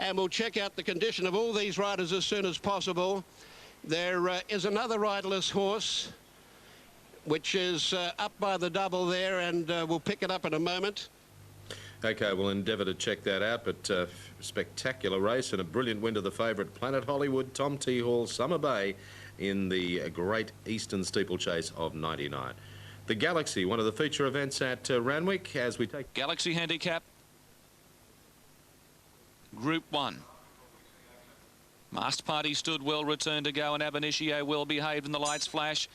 and we'll check out the condition of all these riders as soon as possible. There is another riderless horse, which is up by the double there, and we'll pick it up in a moment. OK, we'll endeavour to check that out, but spectacular race and a brilliant win to the favourite Planet Hollywood, Tom T. Hall, Summer Bay in the Great Eastern Steeplechase of '99. The Galaxy, one of the feature events at Randwick, as we take... Galaxy Handicap, Group 1. Masked Party stood well, returned to go, and Ab Initio well behaved in the lights flash.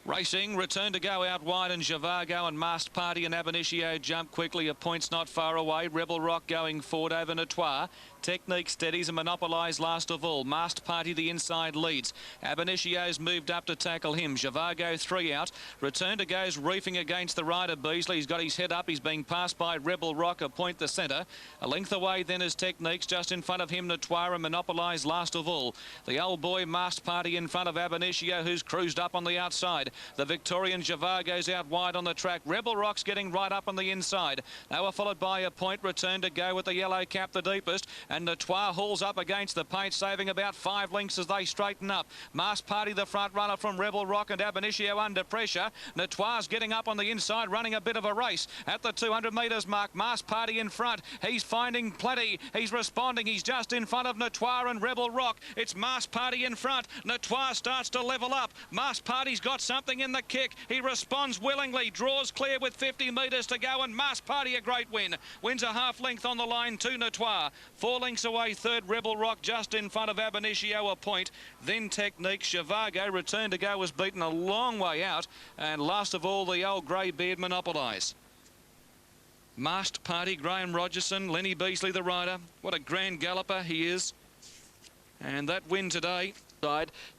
Racing, return to go out wide, and Zhivago and Masked Party and Ab Initio jump quickly. A point's not far away. Rebel Rock going forward over Notoire. Technique steadies and monopolised last of all. Masked Party the inside leads. Ab Initio's moved up to tackle him. Zhivago 3 out. Return to goes reefing against the rider Beasley. He's got his head up. He's being passed by Rebel Rock, a point the centre. A length away then is Techniques. Just in front of him Notoire and monopolised last of all. The old boy Masked Party in front of Ab Initio, who's cruised up on the outside. The Victorian Zhivago's out wide on the track. Rebel Rock's getting right up on the inside. They were followed by a point. Return to go with the yellow cap the deepest. And Notoire hauls up against the paint, saving about 5 lengths as they straighten up. Masked Party the front runner from Rebel Rock, and Ab Initio under pressure. Notoire's getting up on the inside, running a bit of a race at the 200 metres mark. Masked Party in front. He's finding plenty. He's responding. He's just in front of Notoire and Rebel Rock. It's Masked Party in front. Notoire starts to level up. Masked Party's got something in the kick. He responds willingly. Draws clear with 50 metres to go, and Masked Party a great win. Wins a half length on the line to Notoire. 4 lengths away third, Rebel Rock just in front of Ab Initio a point. Then Technique. Zhivago, return to go, was beaten a long way out. And last of all, the old grey beard monopolise. Masked Party, Graham Rogerson, Lenny Beasley the rider. What a grand galloper he is. And that win today.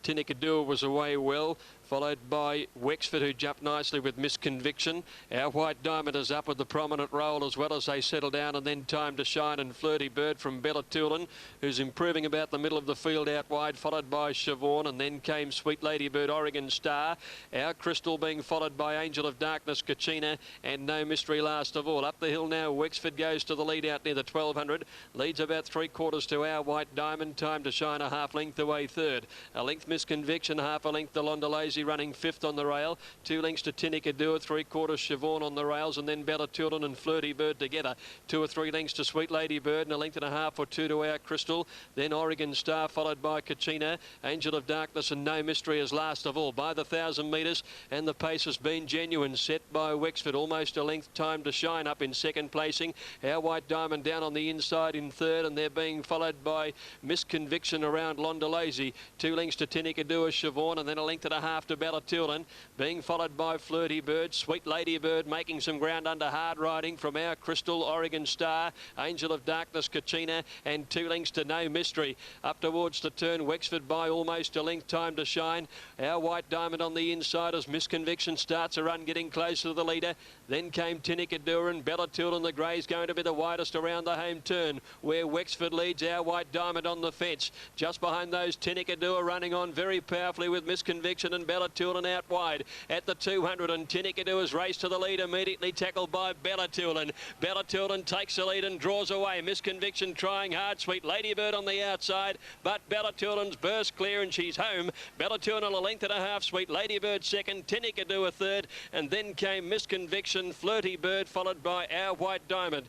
Tinicadua was away well, followed by Wexford, who jumped nicely with Misconviction. Our White Diamond is up with the prominent roll as well as they settle down, and then Time to Shine and Flirty Bird from Bella Tilden, who's improving about the middle of the field out wide, followed by Siobhan, and then came Sweet Lady Bird, Oregon Star. Our Crystal being followed by Angel of Darkness, Kachina, and No Mystery last of all. Up the hill now, Wexford goes to the lead out near the 1200, leads about 3/4 to Our White Diamond. Time to Shine a half length away third. A length Misconviction, half a length to Londalazy running 5th on the rail. 2 lengths to Tinicadua, 3/4 Siobhan on the rails, and then Bella Tilden and Flirty Bird together. 2 or 3 lengths to Sweet Lady Bird, and a length and a half or 2 to Our Crystal. Then Oregon Star followed by Kachina. Angel of Darkness and No Mystery is last of all by the 1,000 metres, and the pace has been genuine, set by Wexford. Almost a length. Time to Shine up in second placing. Our White Diamond down on the inside in third, and they're being followed by Misconviction around Londalazy. 2 lengths to Tinicadua, Siobhan, and then a length and a half to Bella Tilden, being followed by Flirty Bird. Sweet Lady Bird making some ground under hard riding from Our Crystal, Oregon Star, Angel of Darkness, Kachina, and 2 lengths to No Mystery. Up towards the turn, Wexford by almost a length. Time to Shine. Our White Diamond on the inside as Misconviction starts a run, getting closer to the leader. Then came Tinicadua and Bella Tilden. The grey's going to be the widest around the home turn, where Wexford leads. Our White Diamond on the fence. Just behind those, Tinicadua running on very powerfully with Misconviction and Bella Tilden out wide at the 200, and Tinicadua's race to the lead, immediately tackled by Bella Tilden. Bella Tilden takes the lead and draws away. Misconviction trying hard. Sweet Lady Bird on the outside, but Bella Tilden's burst clear and she's home. Bella Tilden on a length and a half. Sweet Lady Bird second, Tinicadua third, and then came Misconviction, Flirty Bird, followed by Our White Diamond.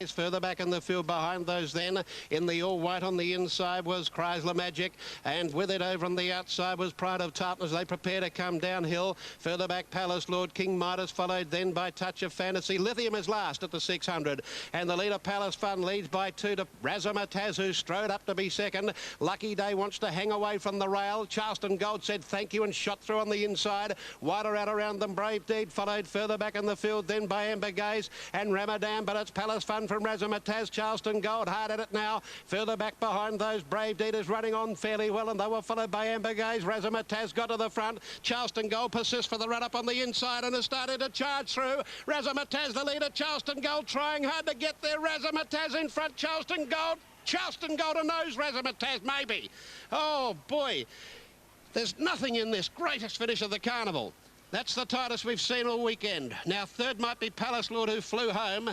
Further back in the field behind those then, in the all white on the inside was Chrysler Magic, and with it over on the outside was Pride of Tartans. They prepare to come downhill. Further back, Palace Lord, King Midas, followed then by Touch of Fantasy. Lithium is last at the 600, and the leader Palace Fun leads by 2 to Razzmatazz, who strode up to be second. Lucky Day wants to hang away from the rail. Charleston Gold said thank you and shot through on the inside. Wider out around them, Brave Deed, followed further back in the field then by Amber Gaze and Ramadan, but it's Palace Fun from Razzmatazz. Charleston Gold hard at it now. Further back behind those, Brave Deed is running on fairly well, and they were followed by Amber Gaze. Razzmatazz got to the front. Charleston Gold persists for the run up on the inside and has started to charge through. Razzmatazz the leader. Charleston Gold trying hard to get there. Razzmatazz in front. Charleston Gold a nose. Razzmatazz maybe. Oh boy, there's nothing in this greatest finish of the carnival. That's the tightest we've seen all weekend. Now, third might be Palace Lord, who flew home.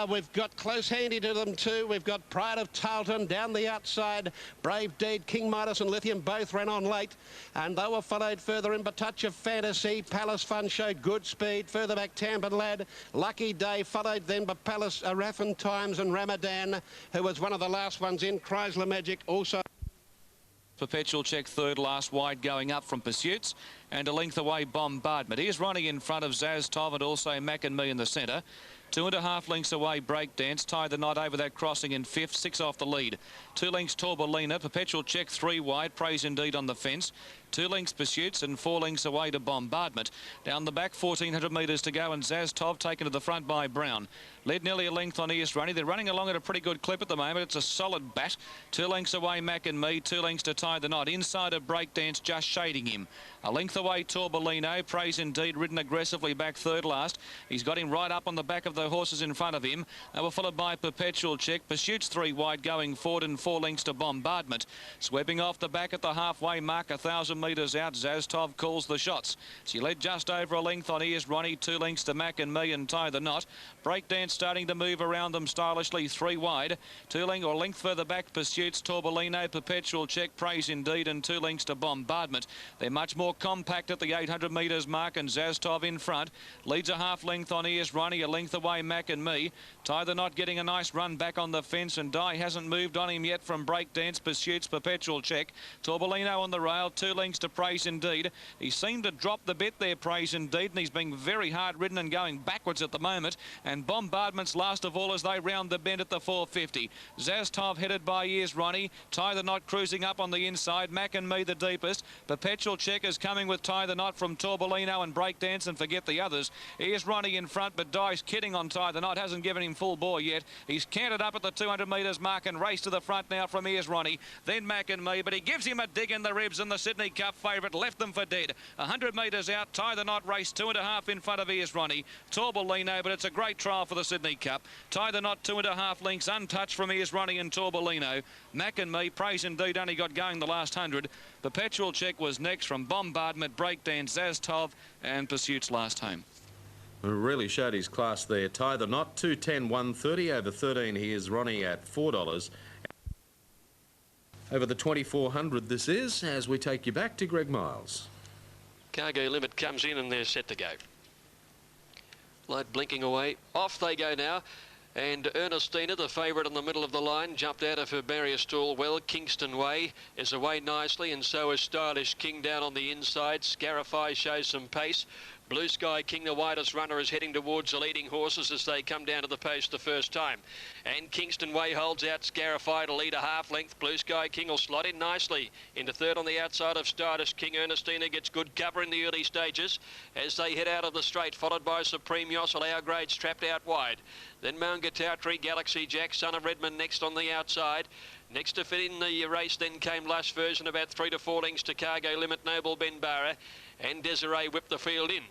We've got Close Handy to them too. We've got Pride of Tarleton down the outside. Brave Deed, King Midas and Lithium both ran on late. And they were followed further in by Touch of Fantasy. Palace Fun showed good speed. Further back, Tampa Lad. Lucky Day followed then by Palace Raffin Times and Ramadan, who was one of the last ones in. Chrysler Magic also. Perpetual Check third last wide going up from Pursuits, and a length away Bombardment. Here's running in front of Zaz Tov and also Mac and Me in the centre. 2.5 lengths away Breakdance, tied the knot over that crossing in fifth, 6 off the lead. 2 lengths Torbolina, Perpetual Check 3 wide, Praise Indeed on the fence. 2 lengths Pursuits and 4 lengths away to Bombardment. Down the back, 1,400 metres to go, and Zaz Tov taken to the front by Brown. Led nearly a length on East Runny. They're running along at a pretty good clip at the moment. It's a solid bat. 2 lengths away Mac and Me, 2 lengths to tie the knot. Inside of Breakdance, just shading him. A length away Torbolino, Praise Indeed, ridden aggressively back third last. He's got him right up on the back of the horses in front of him. They were followed by Perpetual Check. Pursuits 3 wide going forward and 4 lengths to Bombardment. Sweeping off the back at the halfway mark, 1,000 metres out. Zaz Tov calls the shots. She led just over a length on Ears Ronnie, 2 lengths to Mac and Me and tie the knot. Breakdance starting to move around them stylishly, 3 wide. 2 length or length further back, Pursuits, Torbolino, Perpetual Check, Praise Indeed, and 2 lengths to Bombardment. They're much more compact at the 800 metres mark, and Zaz Tov in front. Leads a half length on Ears Ronnie, a length away Mac and Me. Tie the knot getting a nice run back on the fence, and Dye hasn't moved on him yet from Breakdance, Pursuits, Perpetual Check. Torbolino on the rail, 2 lengths to Praise Indeed. He seemed to drop the bit there, Praise Indeed, and he's being very hard ridden and going backwards at the moment. And Bombardment's last of all as they round the bend at the 450. Zaz Tov headed by Ears Ronnie. Tie the knot cruising up on the inside. Mac and Me the deepest. Perpetual Check is coming with Tie the Knot from Torbolino and Breakdance, and forget the others. Ears Ronnie in front, but Dye's kidding on Tie the Knot. Hasn't given him full bore yet. He's cantered up at the 200 metres mark and raced to the front now from Ears Ronnie. Then Mac and Me, but he gives him a dig in the ribs, and the Sydney Cup favourite left them for dead. 100 metres out, Tie the Knot race 2.5 in front of Ears Ronnie. Torbolino, but it's a great trial for the Sydney Cup. Tie the Knot 2.5 lengths untouched from Ears Ronnie and Torbolino. Mac and Me, Praise Indeed, only got going the last 100. Perpetual Check was next from Bombardment, Breakdance, Zaz Tov and Pursuits last home. Really showed his class there. Tie the Knot, 210, 130 over 13. Here's Ronnie at $4. Over the 2400 this is, as we take you back to Greg Miles. Cargo Limit comes in and they're set to go. Light blinking away. Off they go now. And Ernestina, the favourite in the middle of the line, jumped out of her barrier stall well. Kingston Way is away nicely, and so is Stylish King down on the inside. Scarify shows some pace. Blue Sky King, the widest runner, is heading towards the leading horses as they come down to the post the first time. And Kingston Way holds out Scarify to lead a half length. Blue Sky King will slot in nicely into third on the outside of Stylish King. Ernestina gets good cover in the early stages as they head out of the straight, followed by Supreme Yossel. Our Grades trapped out wide. Then Mount Gatautri, Galaxy Jack, Son of Redmond next on the outside. Next to fit in the race then came Lush Version, about 3 to 4 lengths to Cargo Limit, Noble Benbara, and Desiree whipped the field in.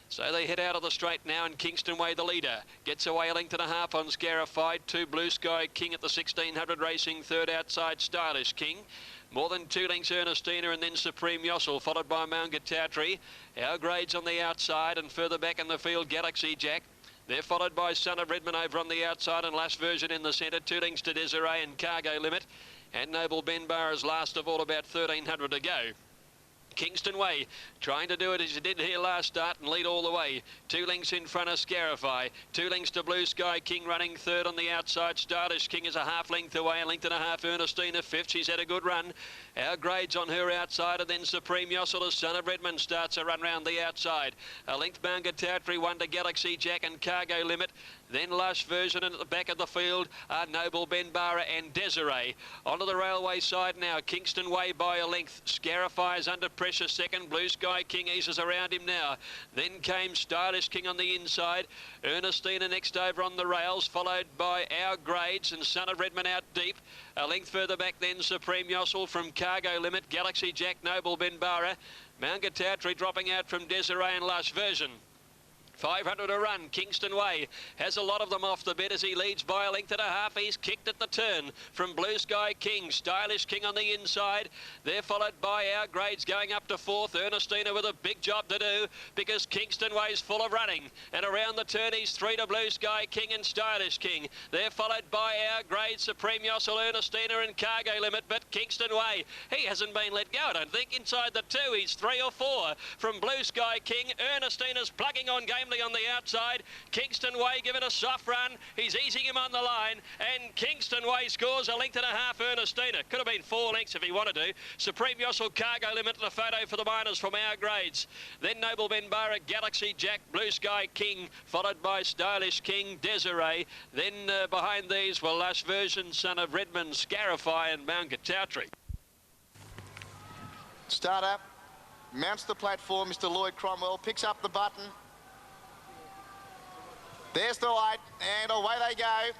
So they head out of the straight now, and Kingston Way, the leader, gets away a length and a half on Scarified. 2 Blue Sky King at the 1600 racing, third outside Stylish King. More than 2 lengths Ernestina, and then Supreme Yossel, followed by Mount Gatautri. Our Grades on the outside, and further back in the field, Galaxy Jack. They're followed by Son of Redmond over on the outside, and Last Version in the centre. 2 lengths to Desiree and Cargo Limit. And Noble Benbara's last of all, about 1300 to go. Kingston Way trying to do it as he did here last start and lead all the way. 2 lengths in front of Scarify. 2 lengths to Blue Sky King running third on the outside. Stylish King is a half length away, a length and a half. Ernestina fifth. She's had a good run. Our Grades on her outside, and then Supreme Yossel as Son of Redmond starts a run round the outside. A length Mount Gatautri, 1 to Galaxy Jack and Cargo Limit. Then Lush Version, and at the back of the field are Noble Benbara and Desiree. Onto the railway side now. Kingston Way by a length. Scarify is under pressure second. Blue Sky King eases around him now. Then came Stylish King on the inside. Ernestina next over on the rails, followed by Our Grades and Son of Redmond out deep. A length further back then Supreme Yossel from Cargo Limit. Galaxy Jack, Noble Benbara. Mount Gatautri dropping out from Desiree and Lush Version. 500 a run. Kingston Way has a lot of them off the bit as he leads by a length and a half. He's kicked at the turn from Blue Sky King. Stylish King on the inside. They're followed by Our Grades going up to fourth. Ernestina with a big job to do because Kingston Way's full of running. And around the turn he's 3 to Blue Sky King and Stylish King. They're followed by Our Grades, Supreme Yossel, Ernestina and Cargo Limit. But Kingston Way, he hasn't been let go. I don't think inside the 2 he's 3 or 4 from Blue Sky King. Ernestina's plugging on gamely on the outside. Kingston Way give it a soft run. He's easing him on the line, and Kingston Way scores a length and a half. Ernestina could have been 4 lengths if he wanted to. Supreme Yossel, Cargo Limit, the photo for the minors from Our Grades. Then Noble Benbara, Galaxy Jack, Blue Sky King, followed by Stylish King, Desiree. Then behind these were Lush Version, son of Redmond, Scarify and Mount Gatautri. Starter mounts the platform. Mr. Lloyd Cromwell picks up the button. There's the light, and away they go.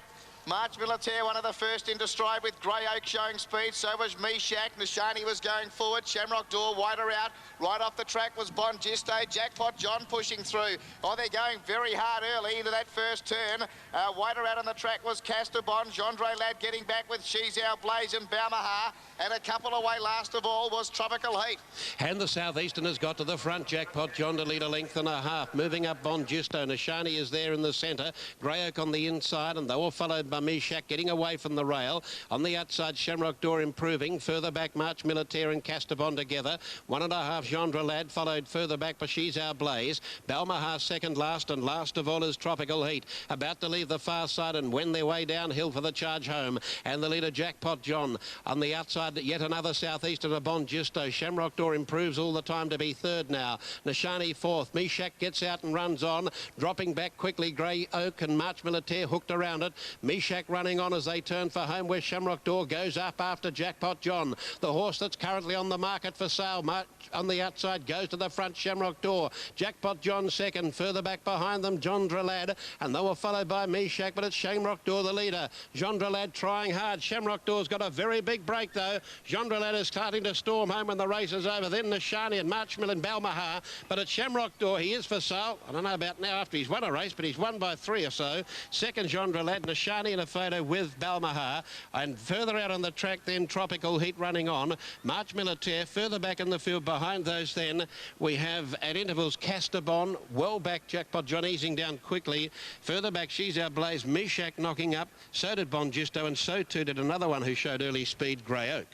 March Militaire, one of the first into stride with Grey Oak showing speed. So was Meshach. Nishani was going forward. Shamrock Door wider out. Right off the track was Bon Gisto. Jackpot John pushing through. Oh, they're going very hard early into that first turn. Wider out on the track was Castabon. Gendre Lad getting back with She's Our Blaze and Balmaha. And a couple away last of all was Tropical Heat. And the Southeastern has got to the front. Jackpot John to lead a length and a half. Moving up Bon Gisto. Nishani is there in the centre. Grey Oak on the inside, and they were followed by Meshach getting away from the rail. On the outside, Shamrock Door improving. Further back, March Militaire and Castabon together. 1.5, Gendre Lad, followed further back by She's Our Blaze. Balmaha second last, and last of all is Tropical Heat. About to leave the far side and wend their way downhill for the charge home. And the leader, Jackpot John. On the outside, yet another Southeastern, a Bon Gisto. Shamrock Door improves all the time to be third now. Nishani fourth. Meshach gets out and runs on. Dropping back quickly, Grey Oak and March Militaire hooked around it. Meshach running on as they turn for home, where Shamrock Door goes up after Jackpot John. The horse that's currently on the market for sale, on the outside, goes to the front, Shamrock Door. Jackpot John second. Further back behind them, Gendre Lad, and they were followed by Meshach, but it's Shamrock Door the leader. Gendre Lad trying hard. Shamrock Door's got a very big break though. Gendre Lad is starting to storm home when the race is over. Then Nishani and Marchmill and Balmaha, but it's Shamrock Door. He is for sale. I don't know about now after he's won a race, but he's won by 3 or so. Second, Gendre Lad. Nishani in a photo with Balmaha, and further out on the track then Tropical Heat running on. March Militaire further back in the field behind those. Then we have at intervals Castabon, well back Jackpot John easing down quickly. Further back She's Our Blaze, Meshach knocking up, so did Bon Gisto, and so too did another one who showed early speed, Grey Oak.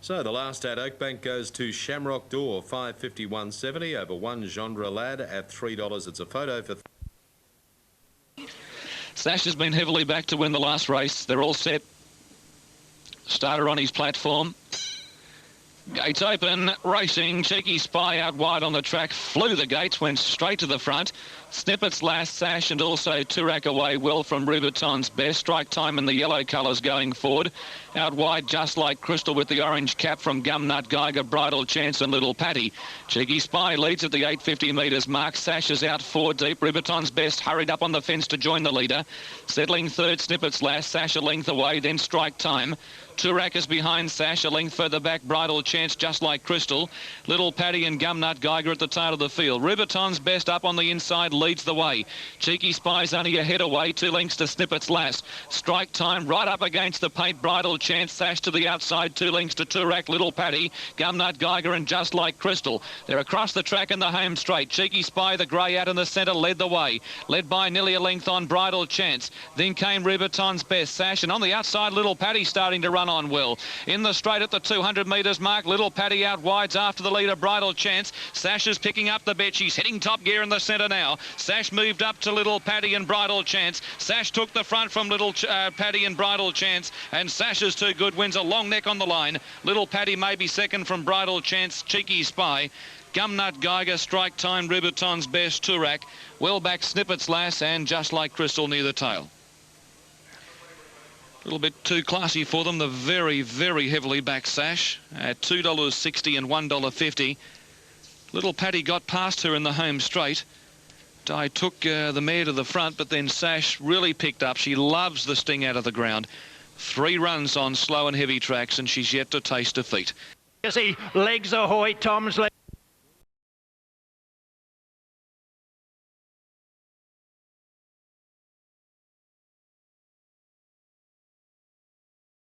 So the last at Oakbank goes to Shamrock Door, 551.70 over 1 Gendre Lad at $3. It's a photo for Sash has been heavily back to win the last race. They're all set. Starter on his platform. Gates open, racing. Cheeky Spy out wide on the track. Flew the gates, went straight to the front. Snippets last, Sash, and also Turak away well from Rubiton's Best. Strike Time in the yellow colours going forward. Out wide, Just Like Crystal with the orange cap from Gumnut Geiger, Bridal Chance and Little Patty. Cheeky Spy leads at the 850 metres mark. Sash is out 4 deep. Rubiton's Best hurried up on the fence to join the leader. Settling third, Snippets last. Sash a length away, then Strike Time. Turak is behind Sash, a length further back, Bridal Chance, Just Like Crystal. Little Patty and Gumnut Geiger at the tail of the field. Rubiton's Best up on the inside, leads the way. Cheeky Spy's only a head away, 2 lengths to Snippets last. Strike Time right up against the paint, Bridal Chance, Sash to the outside, 2 lengths to Turak, Little Patty, Gumnut Geiger and Just Like Crystal. They're across the track in the home straight. Cheeky Spy, the grey out in the centre, led the way. Led by nearly a length on Bridal Chance. Then came Rubiton's Best, Sash, and on the outside, Little Patty starting to run on well. In the straight at the 200 metres mark, Little Patty out wides after the leader, Bridal Chance. Sash is picking up the bet. She's hitting top gear in the centre now. Sash moved up to Little Patty and Bridal Chance. Sash took the front from Little Patty and Bridal Chance, and Sash is too good, wins a long neck on the line. Little Patty maybe second from Bridal Chance, Cheeky Spy. Gumnut Geiger, Strike Time, Rubiton's Best, Turak. Well back, Snippets last, and Just Like Crystal near the tail. A little bit too classy for them, the very, very heavily back Sash at $2.60 and $1.50. Little Patty got past her in the home straight. Di took the mare to the front, but then Sash really picked up. She loves the sting out of the ground. 3 runs on slow and heavy tracks, and she's yet to taste defeat. You see, legs ahoy, Tom's legs.